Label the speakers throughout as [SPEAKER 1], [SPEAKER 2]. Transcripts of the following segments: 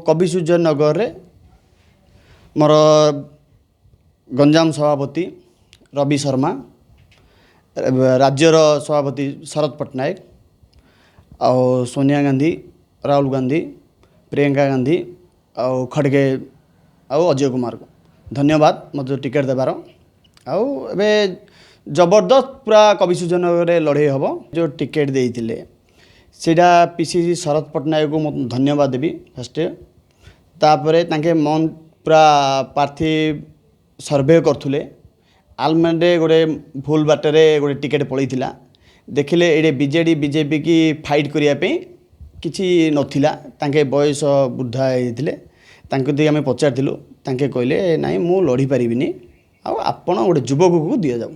[SPEAKER 1] कवि सूर्य नगर रे मोर गंजाम सभापति रवि शर्मा, राज्यर सभापति शरद पट्टनायक, आउ सोनिया गांधी, राहुल गांधी, प्रियंका गांधी, आउ खड़गे, आउ अजय कुमार को धन्यवाद मत टिकेट देवार। आउ एबे जबरदस्त पूरा कवि सूर्य नगर रे लड़े हम जो टिकेट देइथिले सेटा पीसीसी शरद पट्टनायक को मैं धन्यवाद देवी फास्ट। तापरे तांके मन पूरा प्रार्थी सर्वे करथुले आलमेंडे गोटे भूल बाटरे गोटे टिकेट पड़ीथिला देखिले एडे बीजेडी बीजेपी की फाइट करिया पे किछि नथिला। तांके बयस वृद्धा होइथिले तांके दे आमे पचारथिलु तांके कहले नाही मु लड़ी परिबिनी आ आपण गोटे युवक को दिया जाऊ।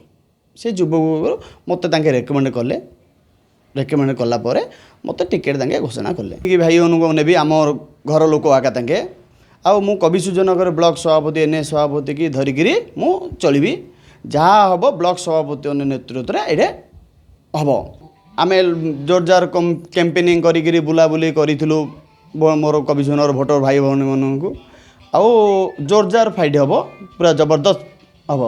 [SPEAKER 1] से युवक मते तांके रेकमेंड कला परे मते टिकेट तांके घोषणा कले कि भाई अनुको नेबी आम घर लोक आका तांके आ मु कवि सूर्य नगर ब्लॉक सभापति एनए सभापति की धरिकी मु चलबी जहाँ हम ब्लॉक सभापति नेतृत्व में ये हम आम जोरजार कैंपेनिंग करी बुलाबुली करूँ मोर कवि सूर्य नगर भोटर भाई भौणी मानू आउ जोरजार फाइट हम पूरा जबरदस्त हम।